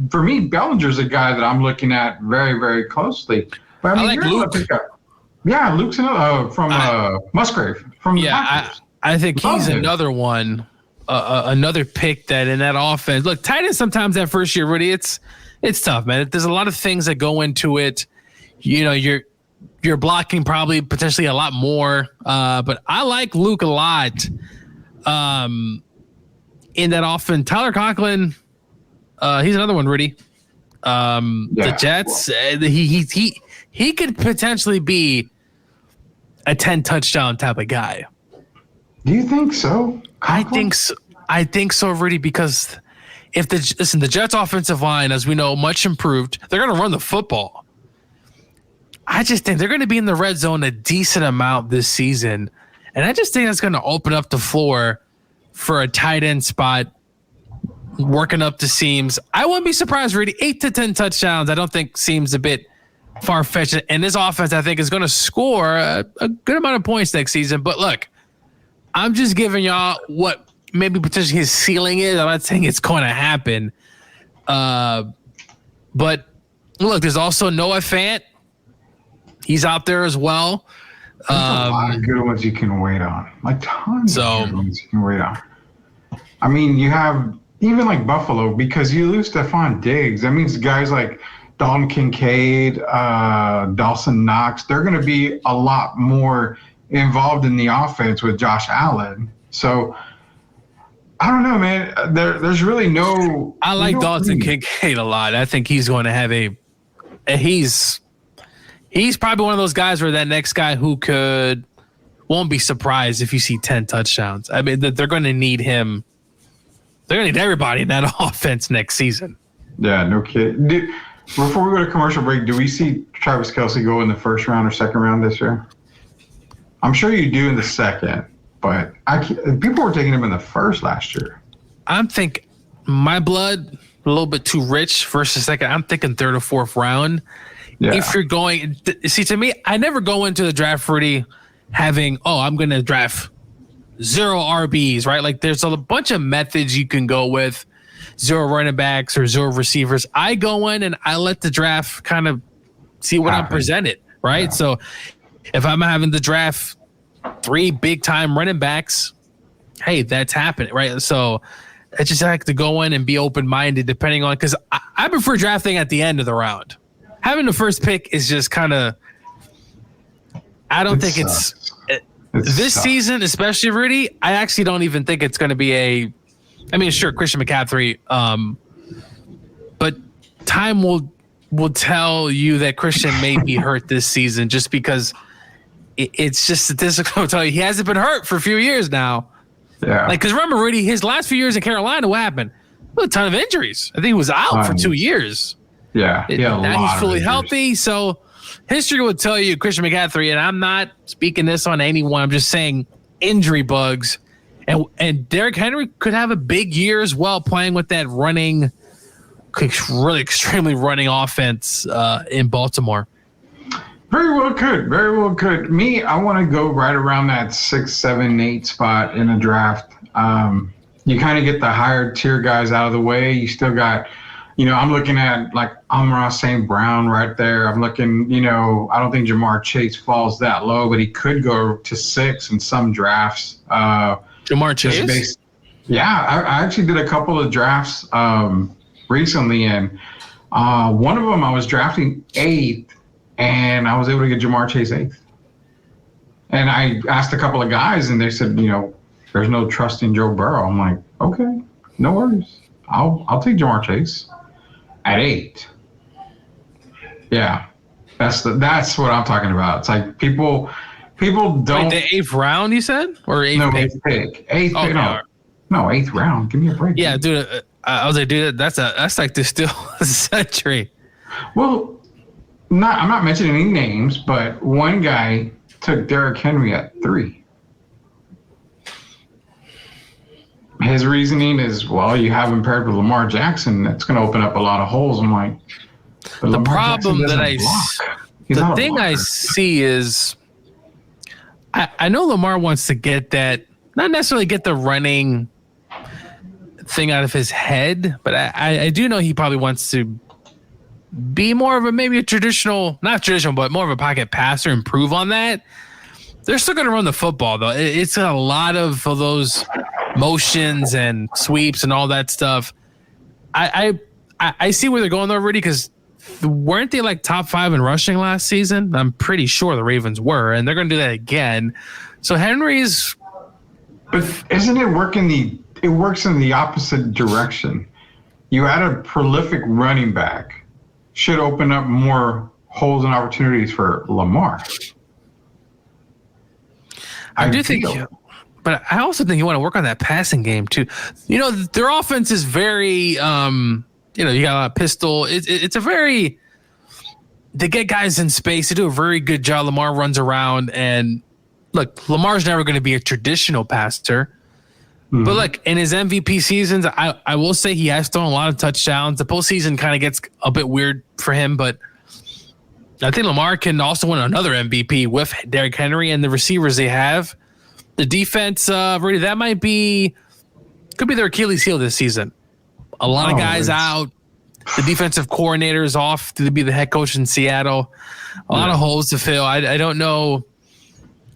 for me, Bellinger's a guy that I'm looking at very, very closely. But I mean, like Luke. Yeah, Luke's from Musgrave. I think he's another one, another pick that in that offense. Look, tight end sometimes that first year, Rudy, it's tough, man. There's a lot of things that go into it. You know, you're blocking probably potentially a lot more. But I like Luke a lot. In that offense, Tyler Conklin, he's another one, Rudy. The Jets, he could potentially be a 10 touchdown type of guy. Do you think so? Conklin? I think so, Rudy, because if the Jets offensive line, as we know, much improved, they're going to run the football. I just think they're going to be in the red zone a decent amount this season. And I just think that's going to open up the floor for a tight end spot, working up the seams. I wouldn't be surprised, Rudy. 8 to 10 touchdowns, I don't think seems a bit far-fetched. And this offense, I think, is going to score a good amount of points next season. But look, I'm just giving y'all what maybe potentially his ceiling is. I'm not saying it's going to happen. But look, there's also Noah Fant. He's out there as well. There's a lot of good ones you can wait on. Like tons of good ones you can wait on. I mean, you have even like Buffalo, because you lose Stephon Diggs. That means guys like Dalton Kincaid, Dawson Knox, they're going to be a lot more involved in the offense with Josh Allen. So I don't know, man. There's really no. I like Dawson Kincaid a lot. I think he's going to have he's probably one of those guys where that next guy who won't be surprised if you see 10 touchdowns. I mean, they're going to need him. They're going to need everybody in that offense next season. Yeah, no kidding. Before we go to commercial break, do we see Travis Kelce go in the first round or second round this year? I'm sure you do in the second, but people were taking him in the first last year. I'm thinking my blood a little bit too rich first and second. I'm thinking third or fourth round. Yeah. If you're going, see, to me, I never go into the draft, Rudy, having, I'm going to draft 0 RBs, right? Like there's a bunch of methods you can go with, 0 running backs or 0 receivers. I go in and I let the draft kind of see what I'm presented, right? Yeah. So if I'm having to draft 3 big time running backs, hey, that's happening, right? So I just like to go in and be open minded, depending on, because I prefer drafting at the end of the round. Having the first pick is just kind of, I don't think it's this season, especially Rudy. I actually don't even think it's going to be sure, Christian McCaffrey, but time will tell you that Christian may be hurt this season, just because it's just statistical to tell you he hasn't been hurt for a few years now. Yeah. Like, because remember, Rudy, his last few years in Carolina, what happened? A ton of injuries. I think he was out for 2 years. Yeah. Now he's fully healthy. So history will tell you Christian McCaffrey, and I'm not speaking this on anyone. I'm just saying injury bugs. And Derrick Henry could have a big year as well, playing with that running, really extremely running offense in Baltimore. Very well could. Very well could. Me, I want to go right around that 6, 7, 8 spot in a draft. You kind of get the higher tier guys out of the way. You still got, I'm looking at like Amon-Ra St. Brown right there. I'm looking, I don't think Jamar Chase falls that low, but he could go to 6 in some drafts. Jamar Chase? Yeah, I actually did a couple of drafts recently, and one of them I was drafting 8th, and I was able to get Jamar Chase 8th. And I asked a couple of guys, and they said, there's no trust in Joe Burrow. I'm like, okay, no worries. I'll take Jamar Chase at 8. Yeah, that's what I'm talking about. It's like people don't. Wait, the 8th round, you said, or 8th pick? 8th pick. No, 8th round. Give me a break. Yeah, dude. I was like, dude, that's like the steal of the century. Well, I'm not mentioning any names, but one guy took Derrick Henry at 3. His reasoning is, well, you have him paired with Lamar Jackson. That's going to open up a lot of holes. I'm like, the problem that I see is, I know Lamar wants to get that, not necessarily get the running thing out of his head, but I do know he probably wants to be more of maybe a traditional, not traditional, but more of a pocket passer, improve on that. They're still going to run the football, though. It's a lot of those motions and sweeps and all that stuff. I see where they're going though already, because weren't they like top 5 in rushing last season? I'm pretty sure the Ravens were, and they're going to do that again. So Henry's, but isn't it working? It works in the opposite direction. You add a prolific running back, should open up more holes and opportunities for Lamar. I do think, but I also think you want to work on that passing game too. Their offense is very, you got a lot of pistol. It's a very, they get guys in space. They do a very good job. Lamar runs around, and look, Lamar's never going to be a traditional passer. Mm-hmm. But look, in his MVP seasons, I will say he has thrown a lot of touchdowns. The postseason kind of gets a bit weird for him, but I think Lamar can also win another MVP with Derrick Henry and the receivers they have. The defense, really, that could be their Achilles heel this season. A lot of guys out. The defensive coordinator is off to be the head coach in Seattle. A lot of holes to fill. I don't know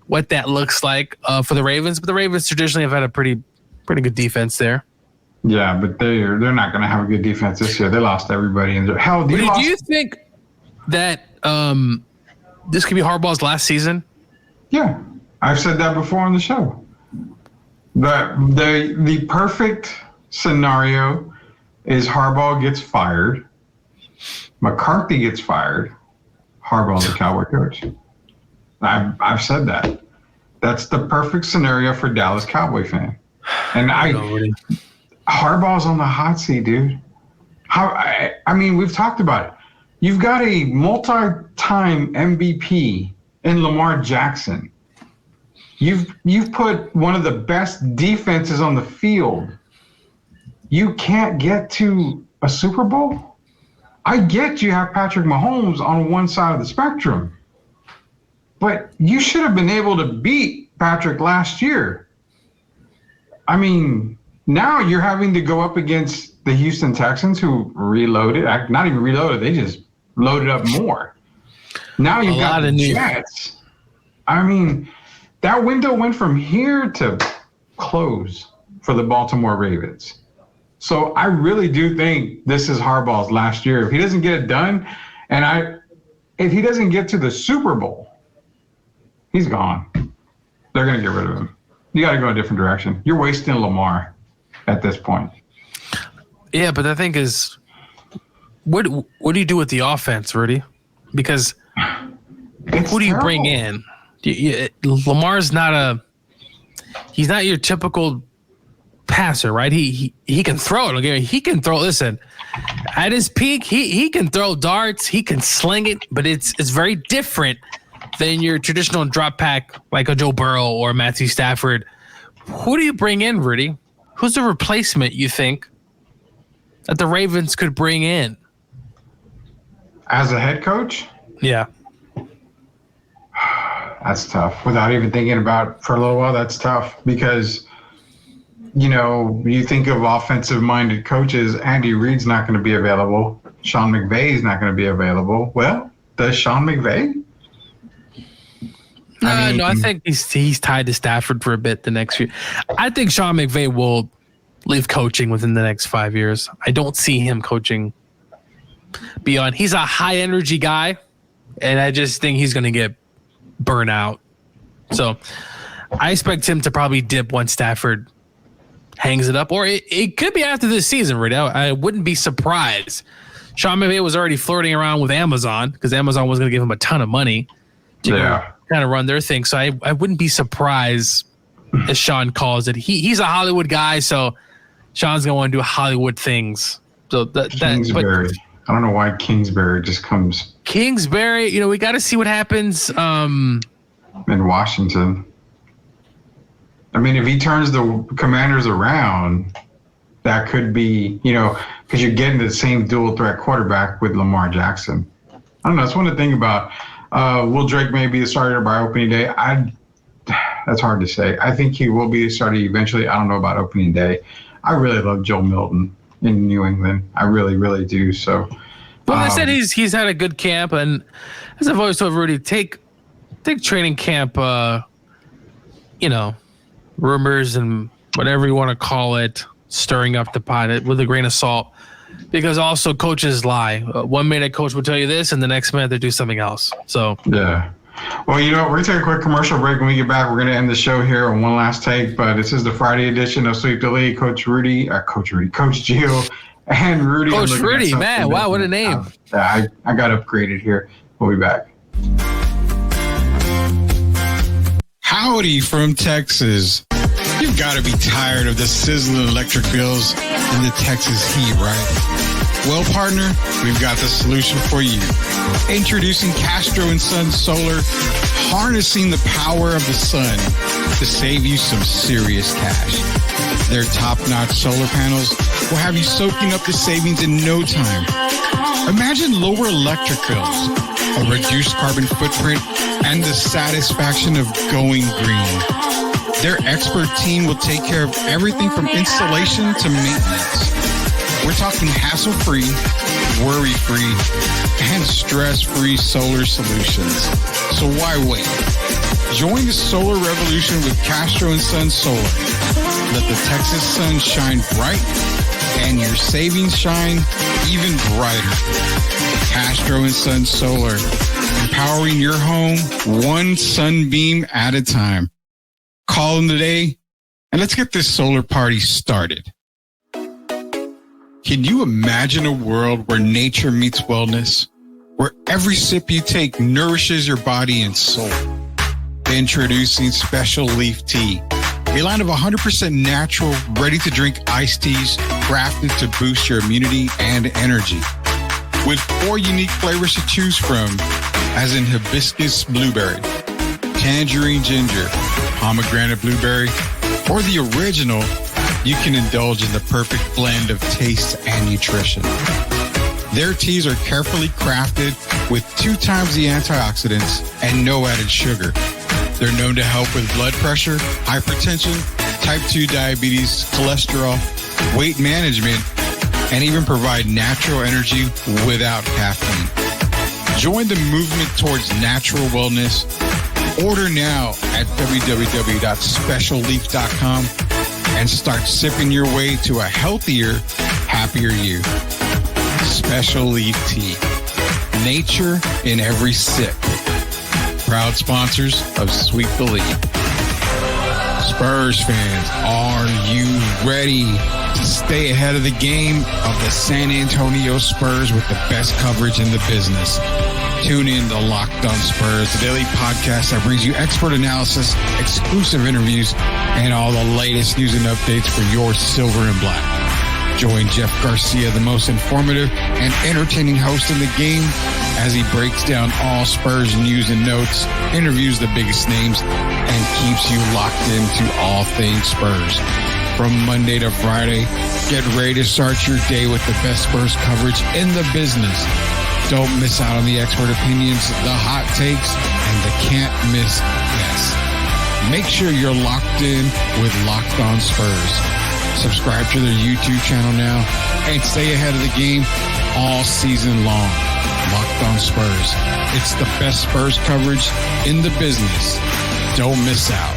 what that looks like for the Ravens, but the Ravens traditionally have had a pretty good defense there. Yeah, but they're not going to have a good defense this year. They lost everybody. Do you think that this could be Harbaugh's last season? Yeah, I've said that before on the show. The perfect scenario is Harbaugh gets fired, McCarthy gets fired, Harbaugh's the Cowboy coach. I've said that. That's the perfect scenario for Dallas Cowboy fan. And Harbaugh's on the hot seat, dude. I mean, we've talked about it. You've got a multi-time MVP in Lamar Jackson. You've put one of the best defenses on the field. You can't get to a Super Bowl? I get you have Patrick Mahomes on one side of the spectrum, but you should have been able to beat Patrick last year. I mean, now you're having to go up against the Houston Texans, who reloaded, not even reloaded, they just loaded up more. Now you've got the Jets. I mean, that window went from here to close for the Baltimore Ravens. So I really do think this is Harbaugh's last year. If he doesn't get it done, and if he doesn't get to the Super Bowl, he's gone. They're going to get rid of him. You got to go a different direction. You're wasting Lamar at this point. Yeah, but the thing is, what do you do with the offense, Rudy? Because who do you bring in? Lamar's not he's not your typical passer, right? He can throw it. Okay? He can throw. Listen, at his peak, he can throw darts. He can sling it, but it's very different than your traditional drop pack like a Joe Burrow or Matthew Stafford. Who do you bring in, Rudy? Who's the replacement you think that the Ravens could bring in as a head coach? Yeah, that's tough. Without even thinking about for a little while, that's tough because, you know, you think of offensive-minded coaches. Andy Reid's not going to be available. Sean McVay's not going to be available. Well, does Sean McVay? No, I think he's tied to Stafford for a bit the next year. I think Sean McVay will leave coaching within the next 5 years. I don't see him coaching beyond. He's a high energy guy, and I just think he's going to get burnt out. So I expect him to probably dip once Stafford hangs it up, or it could be after this season, right now. I wouldn't be surprised. Sean McVay was already flirting around with Amazon because Amazon was going to give him a ton of money to kind of run their thing. So I wouldn't be surprised as Sean calls it. He's a Hollywood guy, so Sean's going to want to do Hollywood things. So Kingsbury. I don't know why Kingsbury just comes. Kingsbury, you know, we got to see what happens in Washington. I mean, if he turns the Commanders around, that could be, you know, because you're getting the same dual threat quarterback with Lamar Jackson. I don't know. That's one of the things about will Drake may be the starter by opening day? That's hard to say. I think he will be the starter eventually. I don't know about opening day. I really love Joe Milton in New England. I really, really do. So, well, I said he's had a good camp, and as I've always told Rudy, take training camp, you know, rumors and whatever you want to call it, stirring up the pot with a grain of salt, because also coaches lie. 1 minute coach will tell you this, and the next minute they do something else. So yeah. Well, you know, we're going to take a quick commercial break. When we get back, we're going to end the show here on one last take. But this is the Friday edition of Sweep the League. Coach Gio, and Rudy. Coach Rudy, man, wow, what a name. I got upgraded here. We'll be back. Howdy from Texas. You've got to be tired of the sizzling electric bills and the Texas heat, right? Well, partner, we've got the solution for you. Introducing Castro & Sons Solar, harnessing the power of the sun to save you some serious cash. Their top-notch solar panels will have you soaking up the savings in no time. Imagine lower electric bills, a reduced carbon footprint, and the satisfaction of going green. Their expert team will take care of everything from installation to maintenance. We're talking hassle-free, worry-free, and stress-free solar solutions. So why wait? Join the solar revolution with Castro & Sons Solar. Let the Texas sun shine bright and your savings shine even brighter. Castro & Sons Solar, empowering your home one sunbeam at a time. Call them today and let's get this solar party started. Can you imagine a world where nature meets wellness, where every sip you take nourishes your body and soul? Introducing Special Leaf Tea, a line of 100% natural, ready-to-drink iced teas crafted to boost your immunity and energy. With 4 unique flavors to choose from, as in hibiscus blueberry, tangerine ginger, pomegranate blueberry, or the original, you can indulge in the perfect blend of taste and nutrition. Their teas are carefully crafted with 2 times the antioxidants and no added sugar. They're known to help with blood pressure, hypertension, type 2 diabetes, cholesterol, weight management, and even provide natural energy without caffeine. Join the movement towards natural wellness. Order now at www.specialleaf.com and start sipping your way to a healthier, happier you. Special Leaf Tea. Nature in every sip. Proud sponsors of Sweep the League. Spurs fans, are you ready to stay ahead of the game of the San Antonio Spurs with the best coverage in the business. Tune in to Locked On Spurs, the daily podcast that brings you expert analysis, exclusive interviews, and all the latest news and updates for your silver and black. Join Jeff Garcia, the most informative and entertaining host in the game, as he breaks down all Spurs news and notes, interviews the biggest names, and keeps you locked into all things Spurs. From Monday to Friday, get ready to start your day with the best Spurs coverage in the business. Don't miss out on the expert opinions, the hot takes, and the can't-miss guests. Make sure you're locked in with Locked On Spurs. Subscribe to their YouTube channel now and stay ahead of the game all season long. Locked On Spurs. It's the best Spurs coverage in the business. Don't miss out.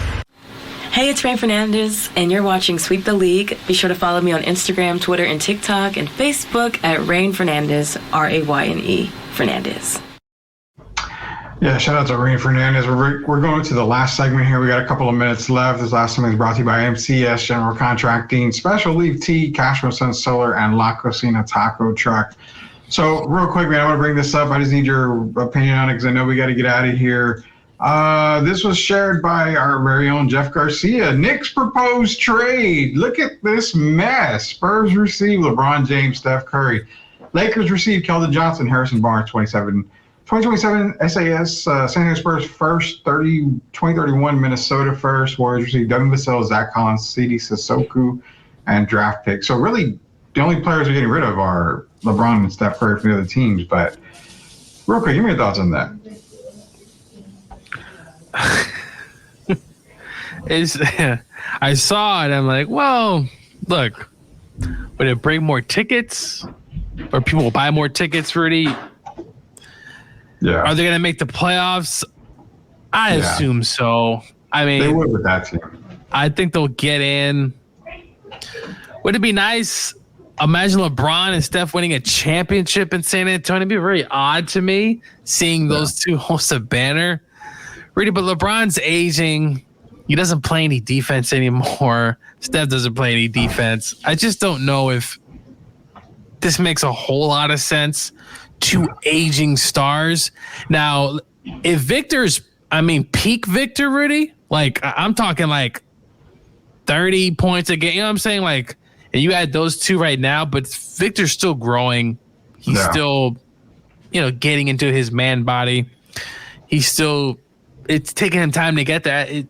Hey, it's Rain Fernandez, and you're watching Sweep the League. Be sure to follow me on Instagram, Twitter, and TikTok, and Facebook at Rain Fernandez, Rayne Fernandez. Yeah, shout out to Rain Fernandez. We're going to the last segment here. We got a couple of minutes left. This last segment is brought to you by MCS General Contracting, Special Leaf Tea, Cashman Sun Solar, and La Cocina Taco Truck. So real quick, man, I want to bring this up. I just need your opinion on it because I know we got to get out of here. This was shared by our very own Jeff Garcia. Knicks proposed trade. Look at this mess. Spurs receive LeBron James, Steph Curry. Lakers receive Keldon Johnson, Harrison Barnes, 2027 SAS, San Diego Spurs first, 2031 Minnesota first. Warriors receive Devin Vassell, Zach Collins, CD Sissoko, and draft picks. So really, the only players we're getting rid of are LeBron and Steph Curry from the other teams. But real quick, give me your thoughts on that. I saw it. I'm like, well, look, would it bring more tickets, or people will buy more tickets? Rudy, yeah. Are they going to make the playoffs? I assume so. I mean, they would with that team. I think they'll get in. Would it be nice? Imagine LeBron and Steph winning a championship in San Antonio. It'd be very odd to me seeing those two host a banner. Really, but LeBron's aging. He doesn't play any defense anymore. Steph doesn't play any defense. I just don't know if this makes a whole lot of sense. Two aging stars. Now, if Victor's, peak Victor, Rudy, like I'm talking like 30 points a game. You know what I'm saying? Like, and you add those two right now, but Victor's still growing. He's still, getting into his man body. It's taking him time to get that. It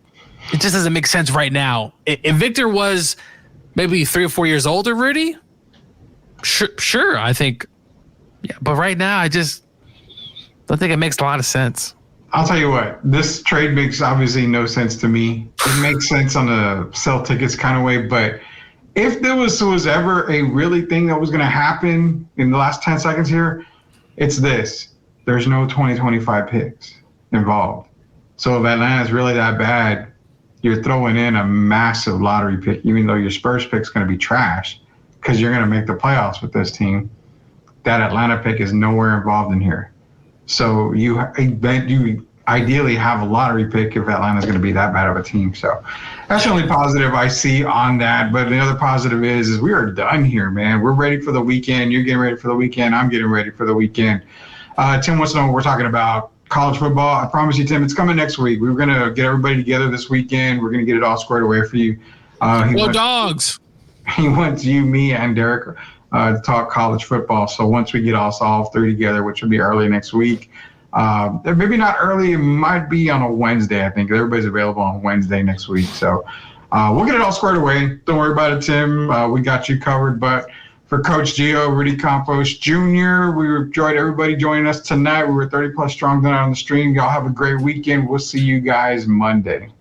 just doesn't make sense right now. If Victor was maybe 3 or 4 years older, Rudy, sure, I think. Yeah, but right now, I just don't think it makes a lot of sense. I'll tell you what, this trade makes obviously no sense to me. It makes sense on a sell tickets kind of way, but if there was ever a really thing that was going to happen in the last 10 seconds here, it's this. There's no 2025 picks involved. So if Atlanta's really that bad, you're throwing in a massive lottery pick, even though your Spurs pick's going to be trash because you're going to make the playoffs with this team. That Atlanta pick is nowhere involved in here. So you ideally have a lottery pick if Atlanta's going to be that bad of a team. So that's the only positive I see on that. But the other positive is we are done here, man. We're ready for the weekend. You're getting ready for the weekend. I'm getting ready for the weekend. Tim wants to know what we're talking about. College football. I promise you, Tim, it's coming next week. We're going to get everybody together this weekend. We're going to get it all squared away for you. Dogs. He wants you, me, and Derek to talk college football. So once we get all 3 together, which will be early next week, maybe not early, it might be on a Wednesday, I think. Everybody's available on Wednesday next week. So we'll get it all squared away. Don't worry about it, Tim. We got you covered. But for Coach Gio, Rudy Campos Jr., we enjoyed everybody joining us tonight. We were 30-plus strong tonight on the stream. Y'all have a great weekend. We'll see you guys Monday.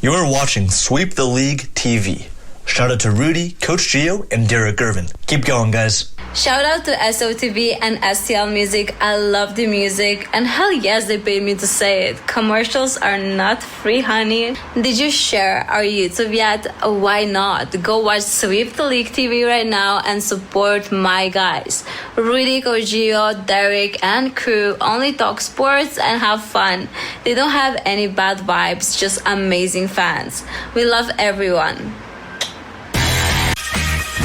You're watching Sweep the League TV. Shout out to Rudy, Coach Gio, and Derek Irvin. Keep going, guys. Shout out to SOTV and STL Music. I love the music, and hell yes, they paid me to say it. Commercials are not free, honey. Did you share our YouTube yet? Why not? Go watch Sweep the League TV right now and support my guys. Rudy, Kojio, Derek, and crew only talk sports and have fun. They don't have any bad vibes, just amazing fans. We love everyone.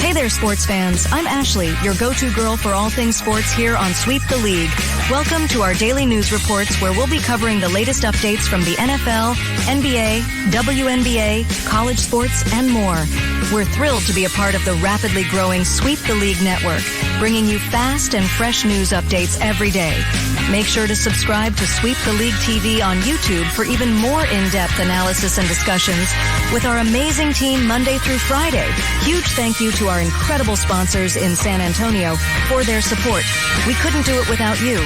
Hey there, sports fans. I'm Ashley, your go-to girl for all things sports here on Sweep the League. Welcome to our daily news reports where we'll be covering the latest updates from the NFL, NBA, WNBA, college sports, and more. We're thrilled to be a part of the rapidly growing Sweep the League network, bringing you fast and fresh news updates every day. Make sure to subscribe to Sweep the League TV on YouTube for even more in-depth analysis and discussions with our amazing team Monday through Friday. Huge thank you to our incredible sponsors in San Antonio for their support. We couldn't do it without you.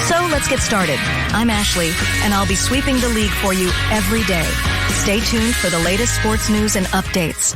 So let's get started. I'm Ashley, and I'll be sweeping the league for you every day. Stay tuned for the latest sports news and updates.